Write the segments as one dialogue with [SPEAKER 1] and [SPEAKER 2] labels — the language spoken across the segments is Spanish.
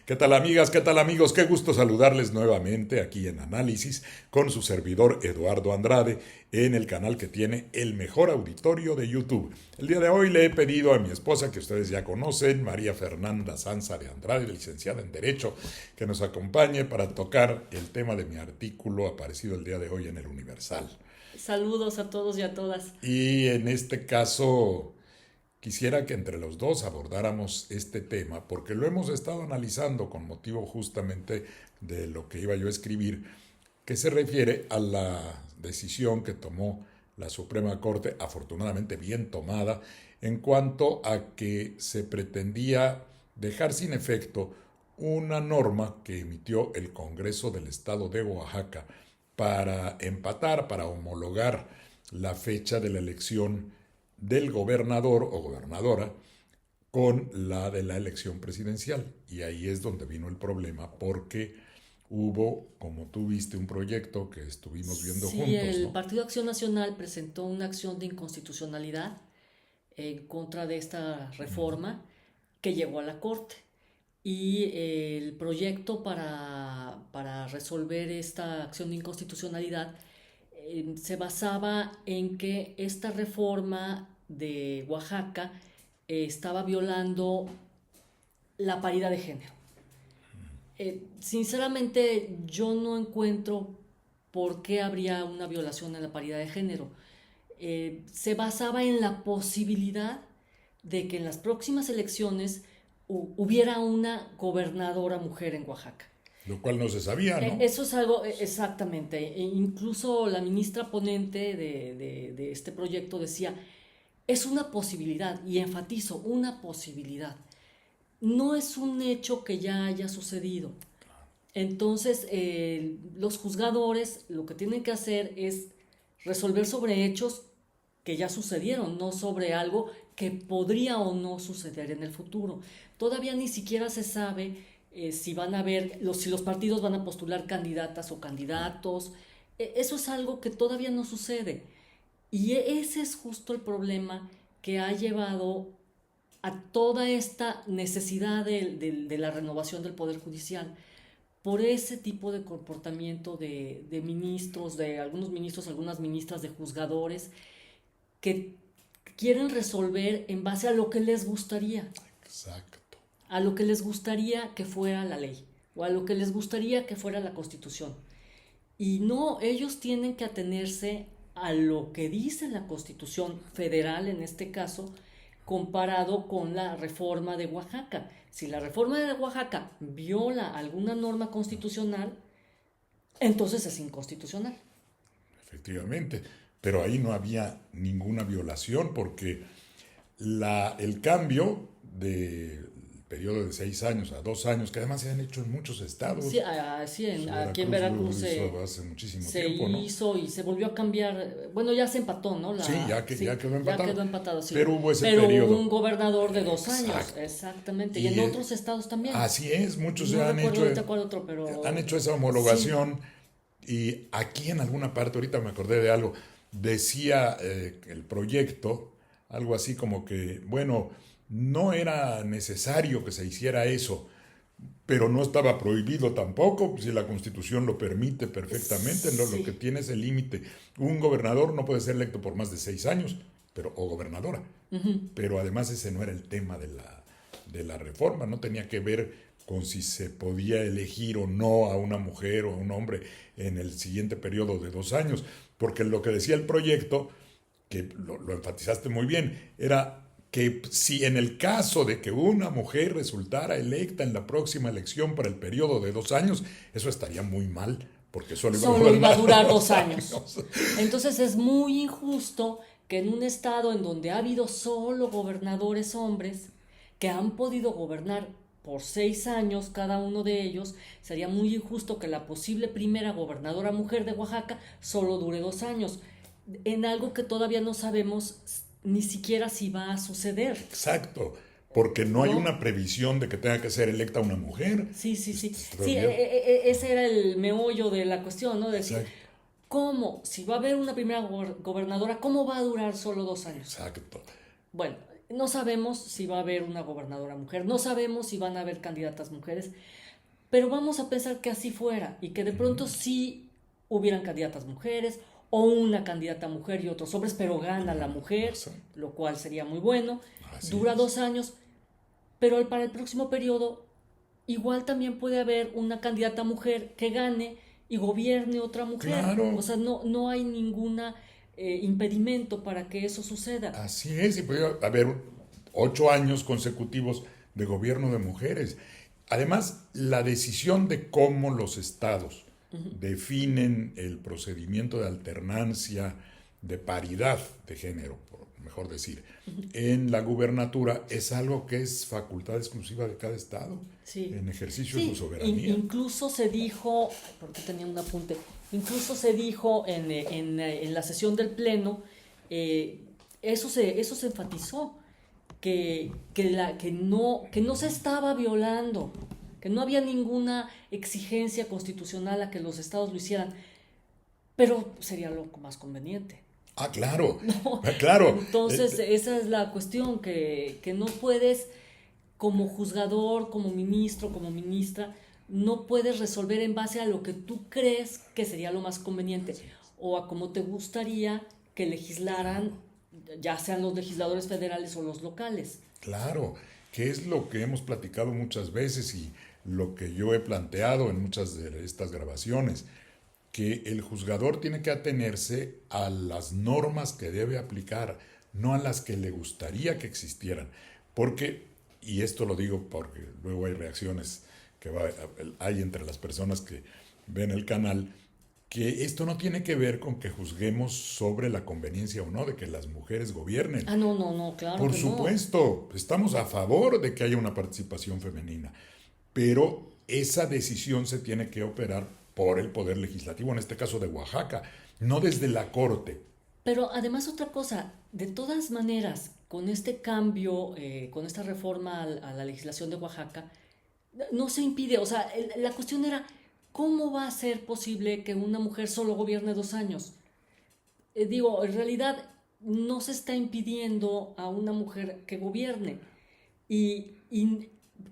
[SPEAKER 1] ¿Qué tal amigas? ¿Qué tal amigos? Qué gusto saludarles nuevamente aquí en Análisis con su servidor Eduardo Andrade en el canal que tiene el mejor auditorio de YouTube. El día de hoy le he pedido a mi esposa, que ustedes ya conocen, María Fernanda Sanza de Andrade, licenciada en Derecho, que nos acompañe para tocar el tema de mi artículo aparecido el día de hoy en el Universal.
[SPEAKER 2] Saludos a todos y a todas.
[SPEAKER 1] Y en este caso quisiera que entre los dos abordáramos este tema, porque lo hemos estado analizando con motivo justamente de lo que iba yo a escribir, que se refiere a la decisión que tomó la Suprema Corte, afortunadamente bien tomada, en cuanto a que se pretendía dejar sin efecto una norma que emitió el Congreso del Estado de Oaxaca para empatar, para homologar la fecha de la elección del gobernador o gobernadora con la de la elección presidencial. Y ahí es donde vino el problema, porque hubo, como tú viste, un proyecto que estuvimos viendo
[SPEAKER 2] Sí,
[SPEAKER 1] juntos,
[SPEAKER 2] el
[SPEAKER 1] ¿no?
[SPEAKER 2] Partido Acción Nacional presentó una acción de inconstitucionalidad en contra de esta reforma que llegó a la Corte. Y el proyecto para resolver esta acción de inconstitucionalidad se basaba en que esta reforma de Oaxaca estaba violando la paridad de género. Sinceramente, yo no encuentro por qué habría una violación a la paridad de género. Se basaba en la posibilidad de que en las próximas elecciones hubiera una gobernadora mujer en Oaxaca.
[SPEAKER 1] Lo cual no se sabía, ¿no?
[SPEAKER 2] Eso es algo, exactamente. Incluso la ministra ponente de este proyecto decía, es una posibilidad, y enfatizo, una posibilidad. No es un hecho que ya haya sucedido. Entonces, los juzgadores lo que tienen que hacer es resolver sobre hechos que ya sucedieron, no sobre algo que podría o no suceder en el futuro. Todavía ni siquiera se sabe si van a ver, si los partidos van a postular candidatas o candidatos. Eso es algo que todavía no sucede. Y ese es justo el problema que ha llevado a toda esta necesidad de la renovación del Poder Judicial por ese tipo de comportamiento de ministros, de algunos ministros, algunas ministras, de juzgadores, que quieren resolver en base a lo que les gustaría,
[SPEAKER 1] Exacto.
[SPEAKER 2] a lo que les gustaría que fuera la ley, o a lo que les gustaría que fuera la Constitución. Y no, ellos tienen que atenerse a lo que dice la Constitución federal, en este caso, comparado con la reforma de Oaxaca. Si la reforma de Oaxaca viola alguna norma constitucional, entonces es inconstitucional.
[SPEAKER 1] Efectivamente. Pero ahí no había ninguna violación porque el cambio del periodo de 6 años a 2 años, que además se han hecho en muchos
[SPEAKER 2] Sí,
[SPEAKER 1] estados.
[SPEAKER 2] aquí en
[SPEAKER 1] Veracruz lo
[SPEAKER 2] Veracruz
[SPEAKER 1] hizo hace muchísimo
[SPEAKER 2] se
[SPEAKER 1] tiempo, ¿no?
[SPEAKER 2] hizo y se volvió a cambiar. Bueno, ya se empató, ¿no?
[SPEAKER 1] Sí, ya
[SPEAKER 2] Sí,
[SPEAKER 1] quedó
[SPEAKER 2] ya
[SPEAKER 1] empatado.
[SPEAKER 2] quedó empatado, sí.
[SPEAKER 1] Pero hubo ese
[SPEAKER 2] Pero hubo
[SPEAKER 1] periodo.
[SPEAKER 2] un gobernador de 2 años,
[SPEAKER 1] Exacto.
[SPEAKER 2] exactamente. Y
[SPEAKER 1] Y
[SPEAKER 2] en otros estados también.
[SPEAKER 1] así es, muchos
[SPEAKER 2] No
[SPEAKER 1] ya
[SPEAKER 2] recuerdo ahorita cuál otro,
[SPEAKER 1] han
[SPEAKER 2] pero
[SPEAKER 1] hecho esa
[SPEAKER 2] sí.
[SPEAKER 1] homologación. Y aquí en alguna parte, ahorita me acordé de algo, decía el proyecto, algo así como que, bueno, no era necesario que se hiciera eso, pero no estaba prohibido tampoco, si la Constitución lo permite perfectamente, lo que
[SPEAKER 2] Sí.
[SPEAKER 1] tiene es el límite. Un gobernador no puede ser electo por más de 6 años, pero, o gobernadora, pero además ese no era el tema de la reforma, no tenía que ver con si se podía elegir o no a una mujer o a un hombre en el siguiente periodo de 2 años, porque lo que decía el proyecto, que lo enfatizaste muy bien, era que si en el caso de que una mujer resultara electa en la próxima elección para el periodo de 2 años, eso estaría muy mal, porque solo iba a
[SPEAKER 2] Solo iba a
[SPEAKER 1] gobernar
[SPEAKER 2] durar
[SPEAKER 1] dos
[SPEAKER 2] 2 años.
[SPEAKER 1] años.
[SPEAKER 2] Entonces es muy injusto que en un estado en donde ha habido solo gobernadores hombres que han podido gobernar por 6 años cada uno de ellos, sería muy injusto que la posible primera gobernadora mujer de Oaxaca solo dure 2 años, en algo que todavía no sabemos ni siquiera si va a suceder,
[SPEAKER 1] Exacto, porque no hay
[SPEAKER 2] ¿no?
[SPEAKER 1] una previsión de que tenga que ser electa una mujer.
[SPEAKER 2] Sí, sí, sí. Sí,
[SPEAKER 1] Todavía.
[SPEAKER 2] ese era el meollo de la cuestión, ¿no? Decir,
[SPEAKER 1] Exacto,
[SPEAKER 2] ¿cómo? Si va a haber una primera gobernadora, ¿cómo va a durar solo 2 años?
[SPEAKER 1] exacto.
[SPEAKER 2] Bueno, No sabemos si va a haber una gobernadora mujer, no sabemos si van a haber candidatas mujeres, pero vamos a pensar que así fuera y que de pronto sí hubieran candidatas mujeres o una candidata mujer y otros hombres, pero gana la mujer, lo cual sería muy bueno. Dura 2 años, pero para el próximo periodo igual también puede haber una candidata mujer que gane y gobierne otra mujer.
[SPEAKER 1] Claro.
[SPEAKER 2] O sea, no hay ninguna impedimento para que eso suceda.
[SPEAKER 1] Así es, y puede haber 8 años consecutivos de gobierno de mujeres. Además, la decisión de cómo los estados definen el procedimiento de alternancia, de paridad de género, por mejor decir, en la gubernatura es algo que es facultad exclusiva de cada estado,
[SPEAKER 2] Sí.
[SPEAKER 1] en ejercicio de
[SPEAKER 2] Sí,
[SPEAKER 1] su soberanía.
[SPEAKER 2] incluso se dijo, porque tenía un apunte, incluso se dijo en la sesión del Pleno, eso se enfatizó, que no se estaba violando, que no había ninguna exigencia constitucional a que los estados lo hicieran, pero sería lo más conveniente.
[SPEAKER 1] Ah, claro,
[SPEAKER 2] ¿No?
[SPEAKER 1] claro.
[SPEAKER 2] Entonces, esa es la cuestión, que no puedes, como juzgador, como ministro, como ministra, no puedes resolver en base a lo que tú crees que sería lo más conveniente o a cómo te gustaría que legislaran, ya sean los legisladores federales o los locales.
[SPEAKER 1] Claro, que es lo que hemos platicado muchas veces y lo que yo he planteado en muchas de estas grabaciones, que el juzgador tiene que atenerse a las normas que debe aplicar, no a las que le gustaría que existieran. Porque, y esto lo digo porque luego hay reacciones que hay entre las personas que ven el canal, que esto no tiene que ver con que juzguemos sobre la conveniencia o no de que las mujeres gobiernen.
[SPEAKER 2] Ah, no, claro.
[SPEAKER 1] Por
[SPEAKER 2] que
[SPEAKER 1] supuesto, estamos a favor de que haya una participación femenina, pero esa decisión se tiene que operar por el Poder Legislativo, en este caso de Oaxaca, no desde la Corte.
[SPEAKER 2] Pero además otra cosa, de todas maneras, con este cambio, con esta reforma a la legislación de Oaxaca, no se impide, o sea, la cuestión era, ¿cómo va a ser posible que una mujer solo gobierne 2 años? Digo, en realidad no se está impidiendo a una mujer que gobierne. Y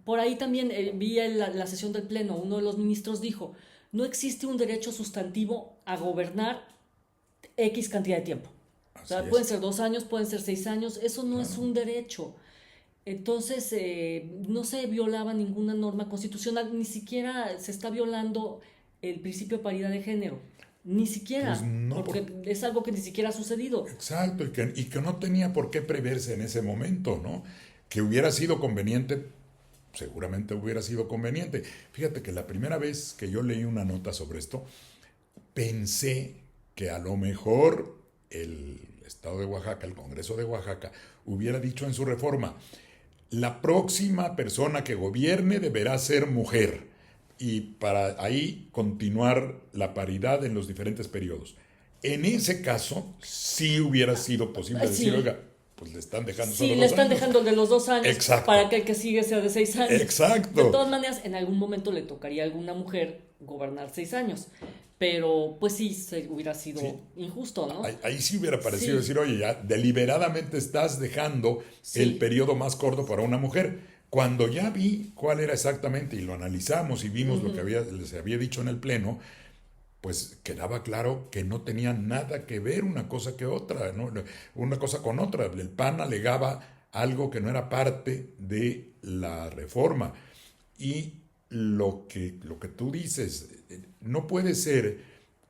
[SPEAKER 2] por ahí también vi en la sesión del Pleno, uno de los ministros dijo, no existe un derecho sustantivo a gobernar X cantidad de tiempo. O sea, pueden ser 2 años, pueden ser 6 años, eso no es un derecho. Entonces, no se violaba ninguna norma constitucional, ni siquiera se está violando el principio de paridad de género. Ni siquiera,
[SPEAKER 1] Pues no,
[SPEAKER 2] porque es algo que ni siquiera ha sucedido.
[SPEAKER 1] Exacto, y que no tenía por qué preverse en ese momento, ¿no? Que hubiera sido conveniente, seguramente hubiera sido conveniente. Fíjate que la primera vez que yo leí una nota sobre esto, pensé que a lo mejor el Estado de Oaxaca, el Congreso de Oaxaca, hubiera dicho en su reforma, la próxima persona que gobierne deberá ser mujer y para ahí continuar la paridad en los diferentes periodos. En ese caso, sí hubiera sido posible decir,
[SPEAKER 2] Sí.
[SPEAKER 1] oiga, pues le están dejando
[SPEAKER 2] Sí,
[SPEAKER 1] solo
[SPEAKER 2] le
[SPEAKER 1] 2
[SPEAKER 2] están
[SPEAKER 1] años.
[SPEAKER 2] dejando el de los 2 años.
[SPEAKER 1] Exacto.
[SPEAKER 2] Para que el que sigue sea de 6 años.
[SPEAKER 1] Exacto.
[SPEAKER 2] De todas maneras, en algún momento le tocaría a alguna mujer gobernar 6 años. Pero pues sí, se hubiera sido injusto, ¿no?
[SPEAKER 1] Ahí sí hubiera parecido
[SPEAKER 2] Sí.
[SPEAKER 1] decir, oye, ya deliberadamente estás dejando el periodo más corto para una mujer. Cuando ya vi cuál era exactamente y lo analizamos y vimos lo que les había dicho en el Pleno, pues quedaba claro que no tenía nada que ver una cosa que otra, ¿no? Una cosa con otra. El PAN alegaba algo que no era parte de la reforma. Y lo que tú dices, no puede ser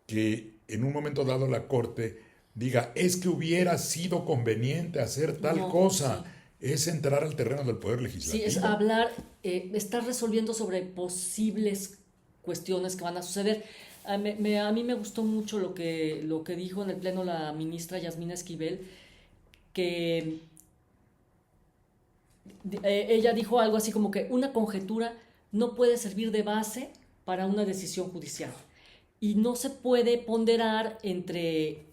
[SPEAKER 1] que en un momento dado la Corte diga, es que hubiera sido conveniente hacer tal
[SPEAKER 2] No,
[SPEAKER 1] cosa.
[SPEAKER 2] sí.
[SPEAKER 1] Es entrar al terreno del Poder
[SPEAKER 2] Sí,
[SPEAKER 1] Legislativo.
[SPEAKER 2] es hablar, estar resolviendo sobre posibles cuestiones que van a suceder. A mí me gustó mucho lo que dijo en el Pleno la ministra Yasmina Esquivel, que ella dijo algo así como que una conjetura no puede servir de base para una decisión judicial y no se puede ponderar entre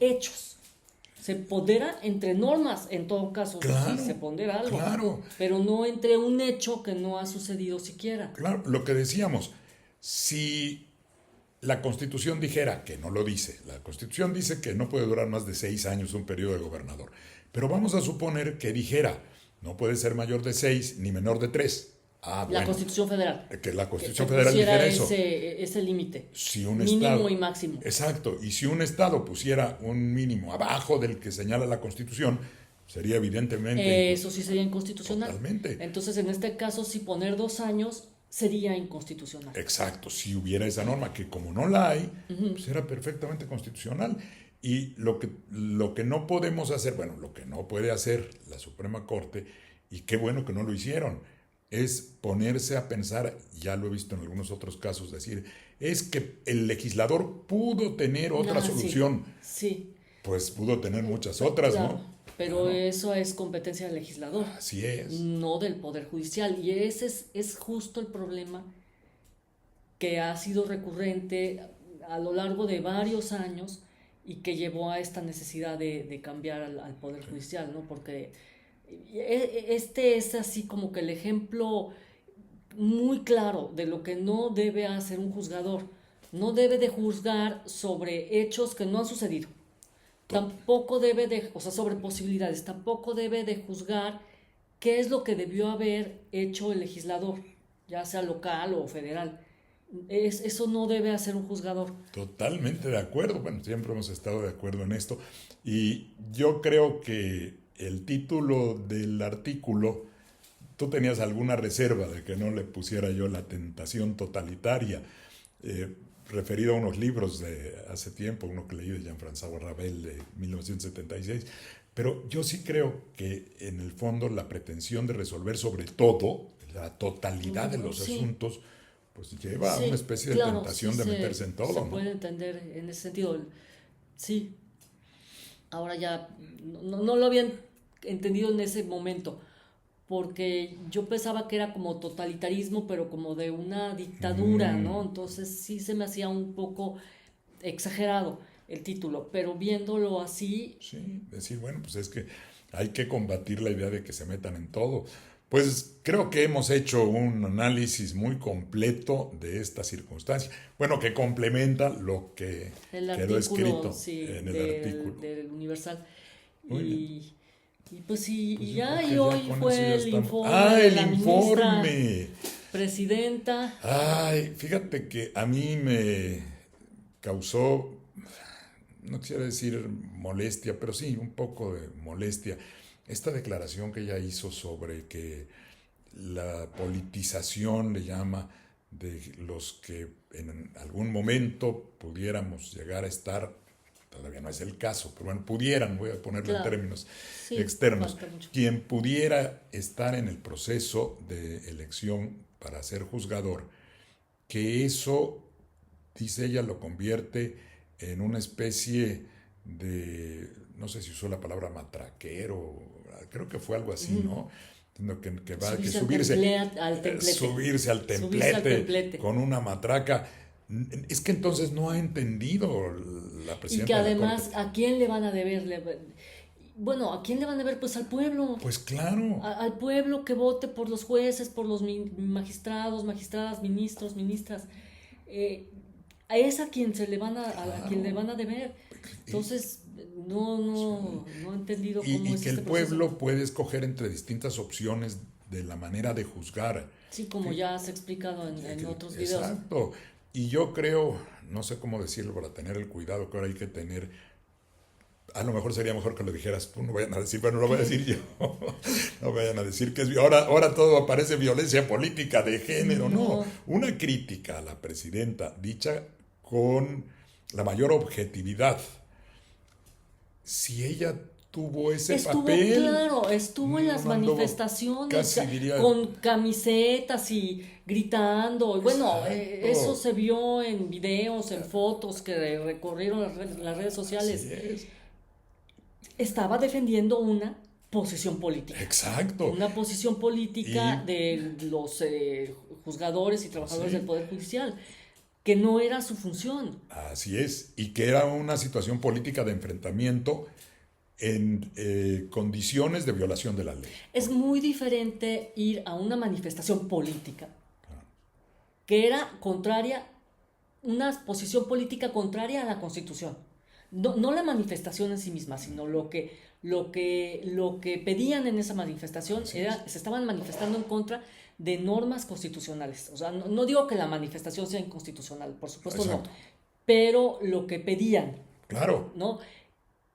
[SPEAKER 2] hechos. Se pondera entre normas, en todo caso,
[SPEAKER 1] Claro,
[SPEAKER 2] sí se pondera algo,
[SPEAKER 1] claro.
[SPEAKER 2] pero no entre un hecho que no ha sucedido siquiera.
[SPEAKER 1] Claro, lo que decíamos, si la Constitución dijera, que no lo dice, la Constitución dice que no puede durar más de 6 años un periodo de gobernador, Pero vamos a suponer que dijera, no puede ser mayor de 6 ni menor de 3. Ah,
[SPEAKER 2] La
[SPEAKER 1] bueno,
[SPEAKER 2] Constitución Federal.
[SPEAKER 1] que la Constitución
[SPEAKER 2] Que
[SPEAKER 1] Federal
[SPEAKER 2] pusiera
[SPEAKER 1] dijera eso.
[SPEAKER 2] ese límite.
[SPEAKER 1] Si un
[SPEAKER 2] Mínimo
[SPEAKER 1] Estado,
[SPEAKER 2] y máximo.
[SPEAKER 1] exacto, y si un Estado pusiera un mínimo abajo del que señala la Constitución, sería evidentemente
[SPEAKER 2] Eso sí sería inconstitucional.
[SPEAKER 1] totalmente.
[SPEAKER 2] Entonces, en este caso, si poner 2 años sería inconstitucional.
[SPEAKER 1] Exacto, si hubiera esa norma, que como no la hay, pues era perfectamente constitucional. Y lo que no podemos hacer, bueno, lo que no puede hacer la Suprema Corte, y qué bueno que no lo hicieron, es ponerse a pensar, ya lo he visto en algunos otros casos, decir, es que el legislador pudo tener otra solución.
[SPEAKER 2] Sí.
[SPEAKER 1] Pues pudo tener muchas otras,
[SPEAKER 2] Claro,
[SPEAKER 1] ¿no?
[SPEAKER 2] pero
[SPEAKER 1] Claro.
[SPEAKER 2] eso es competencia del legislador,
[SPEAKER 1] Así es.
[SPEAKER 2] no del Poder Judicial. Y ese es justo el problema que ha sido recurrente a lo largo de varios años y que llevó a esta necesidad de cambiar al Poder Judicial, ¿no? Porque este es así como que el ejemplo muy claro de lo que no debe hacer un juzgador. No debe de juzgar sobre hechos que no han sucedido. Tampoco debe de, o sea, sobre posibilidades, tampoco debe de juzgar qué es lo que debió haber hecho el legislador, ya sea local o federal. Eso no debe hacer un juzgador.
[SPEAKER 1] Totalmente de acuerdo. Bueno, siempre hemos estado de acuerdo en esto. Y yo creo que el título del artículo, tú tenías alguna reserva de que no le pusiera yo la tentación totalitaria, referido a unos libros de hace tiempo, uno que leí de Jean-François Rabel de 1976. Pero yo sí creo que en el fondo la pretensión de resolver sobre todo, la totalidad de los
[SPEAKER 2] Sí.
[SPEAKER 1] asuntos, pues lleva a
[SPEAKER 2] Sí,
[SPEAKER 1] una especie de
[SPEAKER 2] claro,
[SPEAKER 1] tentación
[SPEAKER 2] sí
[SPEAKER 1] de meterse en todo,
[SPEAKER 2] se
[SPEAKER 1] ¿no?
[SPEAKER 2] puede entender en ese sentido. Sí, ahora ya no lo habían entendido en ese momento, porque yo pensaba que era como totalitarismo, pero como de una dictadura, ¿no? Entonces sí se me hacía un poco exagerado el título, pero viéndolo así,
[SPEAKER 1] Sí, decir, bueno, pues es que hay que combatir la idea de que se metan en todo. Pues creo que hemos hecho un análisis muy completo de esta circunstancia. Bueno, que complementa lo que
[SPEAKER 2] el
[SPEAKER 1] quedó
[SPEAKER 2] artículo,
[SPEAKER 1] escrito
[SPEAKER 2] sí,
[SPEAKER 1] en el artículo.
[SPEAKER 2] del Universal.
[SPEAKER 1] Muy bien.
[SPEAKER 2] Y pues sí,
[SPEAKER 1] Pues
[SPEAKER 2] y
[SPEAKER 1] yo creo
[SPEAKER 2] ya,
[SPEAKER 1] que
[SPEAKER 2] y
[SPEAKER 1] ya
[SPEAKER 2] hoy
[SPEAKER 1] con eso
[SPEAKER 2] fue
[SPEAKER 1] ya
[SPEAKER 2] el
[SPEAKER 1] estamos.
[SPEAKER 2] informe
[SPEAKER 1] ¡Ah,
[SPEAKER 2] de
[SPEAKER 1] el
[SPEAKER 2] la ministra
[SPEAKER 1] informe!
[SPEAKER 2] presidenta.
[SPEAKER 1] Ay, fíjate que a mí me causó, no quisiera decir molestia, pero sí, un poco de molestia, esta declaración que ella hizo sobre que la politización, le llama, de los que en algún momento pudiéramos llegar a estar, todavía no es el caso, pero bueno, pudieran, voy a ponerlo en
[SPEAKER 2] Claro,
[SPEAKER 1] términos
[SPEAKER 2] sí,
[SPEAKER 1] externos,
[SPEAKER 2] falta mucho.
[SPEAKER 1] quien pudiera estar en el proceso de elección para ser juzgador, que eso, dice ella, lo convierte en una especie de, no sé si usó la palabra matraquero, creo que fue algo así, ¿no? Que va que
[SPEAKER 2] Subirse al templete.
[SPEAKER 1] subirse al
[SPEAKER 2] Subirse al templete.
[SPEAKER 1] con una matraca. Es que entonces no ha entendido la
[SPEAKER 2] Y
[SPEAKER 1] presidenta
[SPEAKER 2] que
[SPEAKER 1] de la
[SPEAKER 2] además,
[SPEAKER 1] Corte.
[SPEAKER 2] ¿a quién le van a deber? Bueno, ¿a quién le van a deber? Pues al pueblo.
[SPEAKER 1] Pues claro,
[SPEAKER 2] Al pueblo que vote por los jueces, por los magistrados, magistradas, ministros, ministras. Es a quien se le van a quien le van a deber. Entonces, no he entendido cómo
[SPEAKER 1] y
[SPEAKER 2] es
[SPEAKER 1] que
[SPEAKER 2] este
[SPEAKER 1] el
[SPEAKER 2] proceso.
[SPEAKER 1] pueblo puede escoger entre distintas opciones de la manera de juzgar.
[SPEAKER 2] Sí, como ya has explicado en otros videos.
[SPEAKER 1] Exacto. Y yo creo, no sé cómo decirlo para tener el cuidado que ahora hay que tener. A lo mejor sería mejor que lo dijeras tú, no vayan a decir, bueno, lo voy a decir yo. No vayan a decir que es ahora todo parece violencia política de género. No, una crítica a la presidenta dicha con la mayor objetividad. Si ella tuvo ese papel,
[SPEAKER 2] Claro, estuvo en las
[SPEAKER 1] no anduvo,
[SPEAKER 2] manifestaciones
[SPEAKER 1] casi diría,
[SPEAKER 2] con camisetas y gritando. Y bueno,
[SPEAKER 1] exacto.
[SPEAKER 2] eso se vio en videos, en fotos que recorrieron las redes sociales.
[SPEAKER 1] Así es.
[SPEAKER 2] Estaba defendiendo una posición política.
[SPEAKER 1] Exacto.
[SPEAKER 2] Una posición política
[SPEAKER 1] Y-
[SPEAKER 2] de los juzgadores y trabajadores
[SPEAKER 1] Sí.
[SPEAKER 2] del Poder Judicial, que no era su función.
[SPEAKER 1] Así es, y que era una situación política de enfrentamiento en condiciones de violación de la ley.
[SPEAKER 2] Es muy diferente ir a una manifestación política, que era contraria, una posición política contraria a la Constitución. No la manifestación en sí misma, sino lo que lo que pedían en esa manifestación
[SPEAKER 1] Así
[SPEAKER 2] era, se estaban manifestando en contra de normas constitucionales. O sea, no digo que la manifestación sea inconstitucional, por supuesto no,
[SPEAKER 1] Exacto.
[SPEAKER 2] pero lo que pedían,
[SPEAKER 1] Claro,
[SPEAKER 2] ¿no?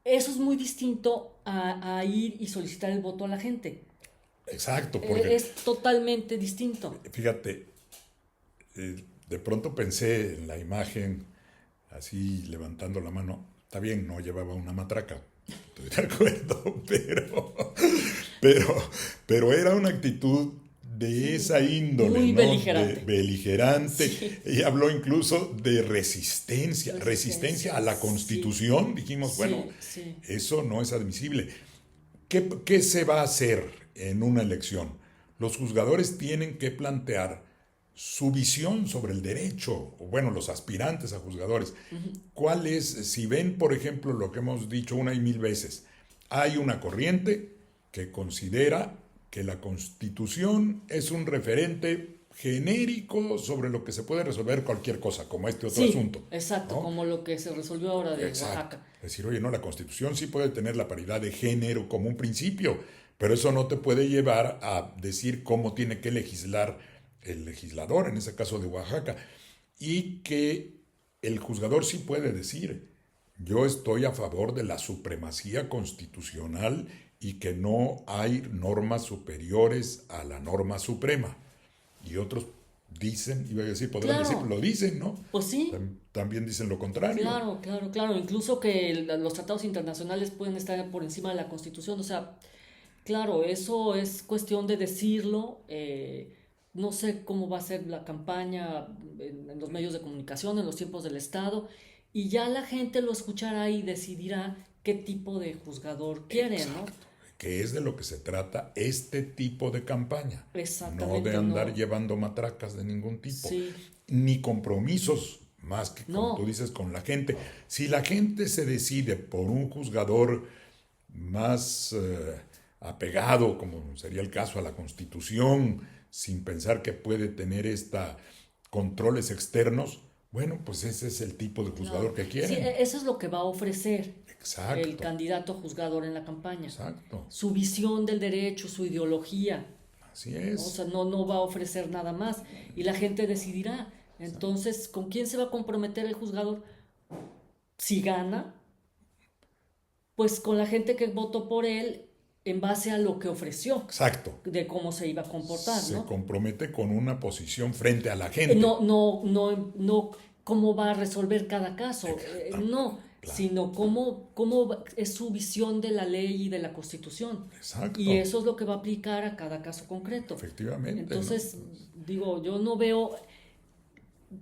[SPEAKER 2] Eso es muy distinto a ir y solicitar el voto a la gente.
[SPEAKER 1] exacto, porque
[SPEAKER 2] Es totalmente distinto.
[SPEAKER 1] fíjate, de pronto pensé en la imagen así levantando la mano. Está bien, no llevaba una matraca, estoy de acuerdo, pero, pero era una actitud de esa índole,
[SPEAKER 2] Muy
[SPEAKER 1] ¿no?
[SPEAKER 2] beligerante.
[SPEAKER 1] De beligerante.
[SPEAKER 2] Sí.
[SPEAKER 1] Y habló incluso de resistencia,
[SPEAKER 2] Resistencia,
[SPEAKER 1] a la
[SPEAKER 2] sí.
[SPEAKER 1] Constitución. Dijimos, bueno,
[SPEAKER 2] Sí, sí.
[SPEAKER 1] eso no es admisible. ¿Qué se va a hacer en una elección? Los juzgadores tienen que plantear su visión sobre el derecho, o bueno, los aspirantes a juzgadores. ¿Cuál es, si ven, por ejemplo, lo que hemos dicho una y mil veces, hay una corriente que considera que la Constitución es un referente genérico sobre lo que se puede resolver cualquier cosa, como este otro
[SPEAKER 2] Sí,
[SPEAKER 1] asunto,
[SPEAKER 2] exacto,
[SPEAKER 1] ¿no?
[SPEAKER 2] como lo que se resolvió ahora de
[SPEAKER 1] Exacto.
[SPEAKER 2] Oaxaca.
[SPEAKER 1] Es decir, oye, no, la Constitución sí puede tener la paridad de género como un principio, pero eso no te puede llevar a decir cómo tiene que legislar el legislador, en ese caso de Oaxaca, y que el juzgador sí puede decir, yo estoy a favor de la supremacía constitucional y que no hay normas superiores a la norma suprema. Y otros dicen, iba a decir, podrán decir,
[SPEAKER 2] Claro,
[SPEAKER 1] lo dicen, ¿no?
[SPEAKER 2] pues sí,
[SPEAKER 1] También dicen lo contrario.
[SPEAKER 2] claro, claro, claro. Incluso que los tratados internacionales pueden estar por encima de la Constitución. O sea, claro, eso es cuestión de decirlo. No sé cómo va a ser la campaña en los medios de comunicación, en los tiempos del Estado. Y ya la gente lo escuchará y decidirá qué tipo de juzgador quiere, ¿no?
[SPEAKER 1] Exacto. Que es de lo que se trata este tipo de campaña. No de
[SPEAKER 2] Exactamente,
[SPEAKER 1] andar
[SPEAKER 2] no.
[SPEAKER 1] llevando matracas de ningún tipo.
[SPEAKER 2] Sí,
[SPEAKER 1] Ni compromisos más que, como tú
[SPEAKER 2] no,
[SPEAKER 1] dices, con la gente. Si la gente se decide por un juzgador más apegado, como sería el caso a la Constitución, sin pensar que puede tener controles externos, bueno, pues ese es el tipo de
[SPEAKER 2] claro.
[SPEAKER 1] juzgador que
[SPEAKER 2] Sí,
[SPEAKER 1] quieren.
[SPEAKER 2] eso es lo que va a ofrecer el
[SPEAKER 1] Exacto,
[SPEAKER 2] candidato juzgador en la campaña.
[SPEAKER 1] exacto.
[SPEAKER 2] Su visión del derecho, su ideología,
[SPEAKER 1] Así
[SPEAKER 2] ¿no? O
[SPEAKER 1] es.
[SPEAKER 2] sea, no va a ofrecer nada más y la gente decidirá. Entonces, ¿con quién se va a comprometer el juzgador? Si gana, pues con la gente que votó por él en base a lo que ofreció,
[SPEAKER 1] Exacto.
[SPEAKER 2] de cómo se iba a comportar,
[SPEAKER 1] Se
[SPEAKER 2] ¿no?
[SPEAKER 1] compromete con una posición frente a la gente.
[SPEAKER 2] No cómo va a resolver cada caso, no,
[SPEAKER 1] Claro.
[SPEAKER 2] sino cómo es su visión de la ley y de la Constitución.
[SPEAKER 1] Exacto.
[SPEAKER 2] Y eso es lo que va a aplicar a cada caso concreto.
[SPEAKER 1] Efectivamente.
[SPEAKER 2] Entonces,
[SPEAKER 1] ¿no?
[SPEAKER 2] digo, yo no veo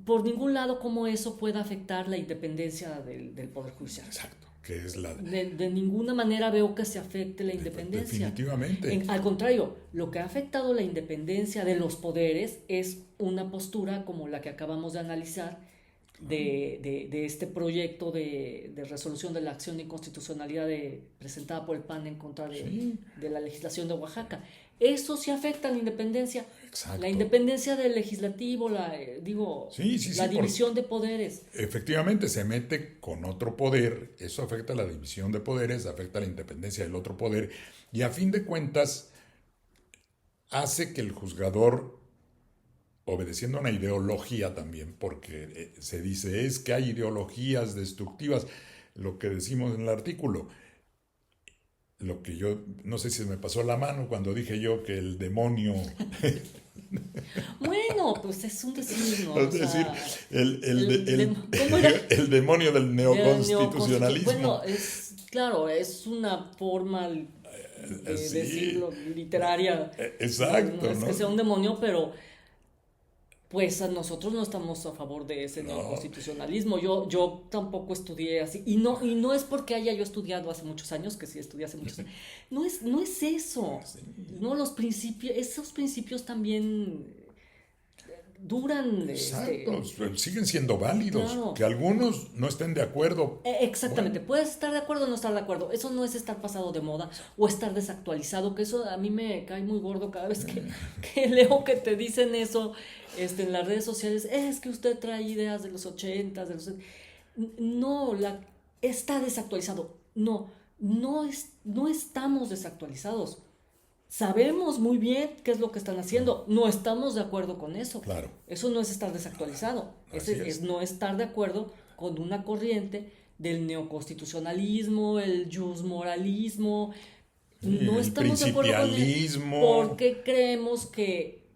[SPEAKER 2] por ningún lado cómo eso pueda afectar la independencia del Poder Judicial.
[SPEAKER 1] Exacto. Que es la...
[SPEAKER 2] De ninguna manera veo que se afecte la independencia.
[SPEAKER 1] Definitivamente.
[SPEAKER 2] Al contrario, lo que ha afectado la independencia de los poderes es una postura como la que acabamos de analizar de este proyecto de resolución de la acción de inconstitucionalidad presentada por el PAN en contra
[SPEAKER 1] Sí.
[SPEAKER 2] de la legislación de Oaxaca. Eso sí afecta a la independencia.
[SPEAKER 1] Exacto.
[SPEAKER 2] La independencia del legislativo,
[SPEAKER 1] Sí, sí,
[SPEAKER 2] la
[SPEAKER 1] sí,
[SPEAKER 2] división de poderes.
[SPEAKER 1] Efectivamente, se mete con otro poder, eso afecta a la división de poderes, afecta a la independencia del otro poder, y a fin de cuentas hace que el juzgador, obedeciendo a una ideología también, porque se dice es que hay ideologías destructivas, lo que decimos en el artículo, lo que yo, no sé si me pasó la mano cuando dije yo que el demonio...
[SPEAKER 2] Bueno, pues es un decir, ¿no? O
[SPEAKER 1] Es decir,
[SPEAKER 2] sea, ¿cómo era?
[SPEAKER 1] el demonio del neoconstitucionalismo.
[SPEAKER 2] Bueno, claro, es una forma de
[SPEAKER 1] Sí,
[SPEAKER 2] decirlo literaria.
[SPEAKER 1] exacto,
[SPEAKER 2] No es
[SPEAKER 1] ¿no?
[SPEAKER 2] que sea un demonio, pero pues nosotros no estamos a favor de ese
[SPEAKER 1] No.
[SPEAKER 2] neoconstitucionalismo. Yo tampoco estudié así. Y no es porque haya yo estudiado hace muchos años, que sí estudié hace muchos años. No es eso.
[SPEAKER 1] Sí.
[SPEAKER 2] No, esos principios también duran.
[SPEAKER 1] Exacto, siguen siendo válidos.
[SPEAKER 2] Claro.
[SPEAKER 1] Que algunos no estén de acuerdo.
[SPEAKER 2] Exactamente,
[SPEAKER 1] Bueno,
[SPEAKER 2] puedes estar de acuerdo o no estar de acuerdo. Eso no es estar pasado de moda o estar desactualizado, que eso a mí me cae muy gordo cada vez que leo que te dicen eso en las redes sociales. Es que usted trae ideas de los 80, de los... No, está desactualizado. No, no estamos desactualizados. Sabemos muy bien qué es lo que están haciendo. No estamos de acuerdo con eso.
[SPEAKER 1] Claro.
[SPEAKER 2] Eso no es estar desactualizado.
[SPEAKER 1] Así es.
[SPEAKER 2] Es no estar de acuerdo con una corriente del neoconstitucionalismo, el jusmoralismo. No
[SPEAKER 1] El
[SPEAKER 2] estamos de acuerdo con él
[SPEAKER 1] principialismo.
[SPEAKER 2] porque creemos que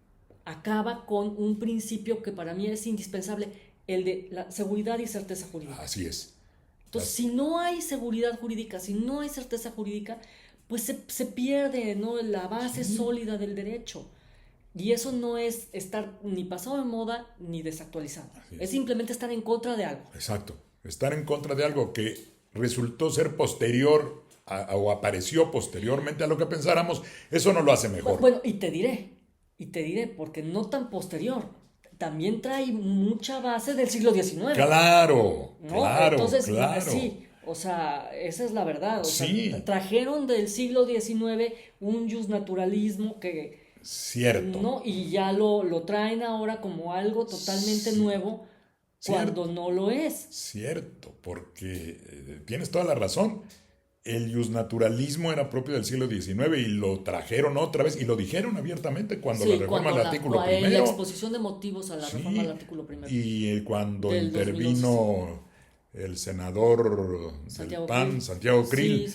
[SPEAKER 2] acaba con un principio que para mí es indispensable, el de la seguridad y certeza jurídica.
[SPEAKER 1] Así es.
[SPEAKER 2] Entonces, si no hay seguridad jurídica, si no hay certeza jurídica, pues se pierde, ¿no?, la base sólida del derecho. Y eso no es estar ni pasado de moda ni desactualizado. Es simplemente estar en contra de algo.
[SPEAKER 1] Exacto. Estar en contra de algo que resultó ser posterior o apareció posteriormente a lo que pensáramos, eso no lo hace mejor.
[SPEAKER 2] Bueno, y te diré, porque no tan posterior, también trae mucha base del siglo XIX.
[SPEAKER 1] Claro,
[SPEAKER 2] ¿no?
[SPEAKER 1] claro,
[SPEAKER 2] Entonces,
[SPEAKER 1] claro.
[SPEAKER 2] sí, o sea, esa es la verdad. O
[SPEAKER 1] Sí.
[SPEAKER 2] sea, trajeron del siglo XIX un jusnaturalismo que,
[SPEAKER 1] Cierto.
[SPEAKER 2] ¿no? Y ya lo traen ahora como algo totalmente nuevo, cuando no lo es.
[SPEAKER 1] Cierto, porque tienes toda la razón. El jusnaturalismo era propio del siglo XIX y lo trajeron otra vez y lo dijeron abiertamente cuando la reforma del artículo primero.
[SPEAKER 2] La exposición de motivos a la reforma del artículo primero.
[SPEAKER 1] Y cuando
[SPEAKER 2] Del
[SPEAKER 1] intervino el senador del PAN, Santiago Krill,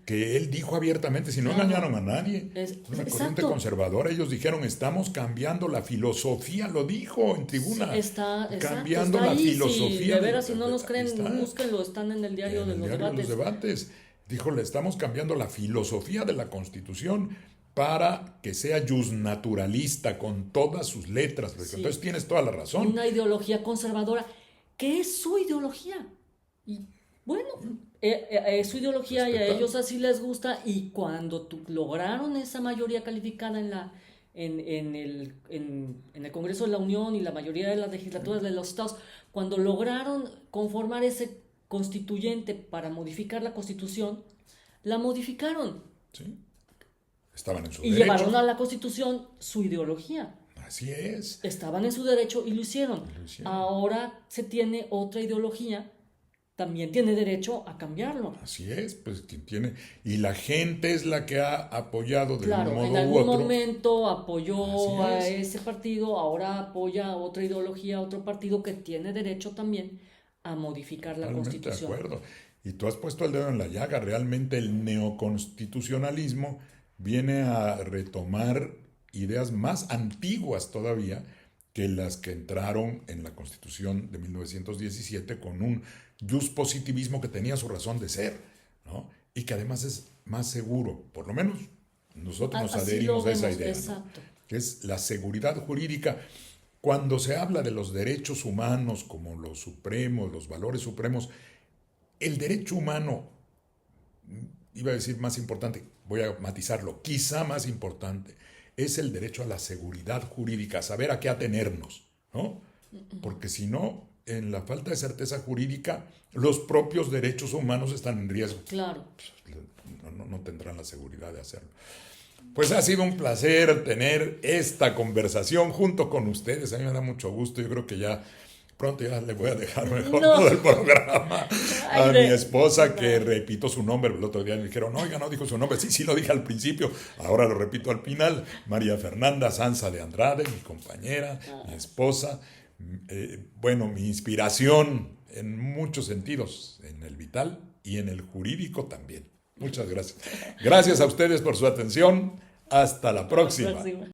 [SPEAKER 1] que él dijo abiertamente, si no engañaron a nadie, una corriente conservadora, ellos dijeron, estamos cambiando la filosofía, lo dijo en tribuna, cambiando la filosofía.
[SPEAKER 2] Sí, de veras, si no nos creen, búsquenlo, están en el diario de los debates.
[SPEAKER 1] Dijo, le estamos cambiando la filosofía de la Constitución para que sea jusnaturalista con todas sus letras. Entonces tienes toda la razón.
[SPEAKER 2] Una ideología conservadora, que es su ideología. Y bueno, es su ideología y a ellos así les gusta. Y cuando lograron esa mayoría calificada en el Congreso de la Unión y la mayoría de las legislaturas de los estados, cuando lograron conformar ese constituyente para modificar la Constitución, la modificaron.
[SPEAKER 1] Sí. Estaban en su
[SPEAKER 2] derecho. Y llevaron a la Constitución su ideología.
[SPEAKER 1] Así es.
[SPEAKER 2] Estaban en su derecho y lo hicieron. Ahora se tiene otra ideología, también tiene derecho a cambiarlo.
[SPEAKER 1] Así es, pues quien tiene... Y la gente es la que ha apoyado de un modo u otro.
[SPEAKER 2] En algún momento apoyó a ese partido, ahora apoya a otra ideología, a otro partido que tiene derecho también a modificar la Constitución.
[SPEAKER 1] De acuerdo. Y tú has puesto el dedo en la llaga. Realmente el neoconstitucionalismo viene a retomar ideas más antiguas todavía que las que entraron en la Constitución de 1917 con un positivismo que tenía su razón de ser, ¿no? Y que además es más seguro, por lo menos nosotros nos adherimos a esa idea, ¿no? Que es la seguridad jurídica. Cuando se habla de los derechos humanos como los supremos, los valores supremos, el derecho humano, iba a decir más importante, voy a matizarlo, quizá más importante, es el derecho a la seguridad jurídica, a saber a qué atenernos, ¿no? Porque si no, en la falta de certeza jurídica, los propios derechos humanos están en riesgo.
[SPEAKER 2] Claro.
[SPEAKER 1] No tendrán la seguridad de hacerlo. Pues ha sido un placer tener esta conversación junto con ustedes. A mí me da mucho gusto. Yo creo que ya pronto ya le voy a dejar mejor todo el programa a mi esposa, que repito su nombre. El otro día me dijeron, oiga, no dijo su nombre. Sí, lo dije al principio. Ahora lo repito al final. María Fernanda Sanza de Andrade, mi compañera, mi esposa. Bueno, mi inspiración en muchos sentidos, en el vital y en el jurídico también. Muchas gracias. Gracias a ustedes por su atención. Hasta la próxima.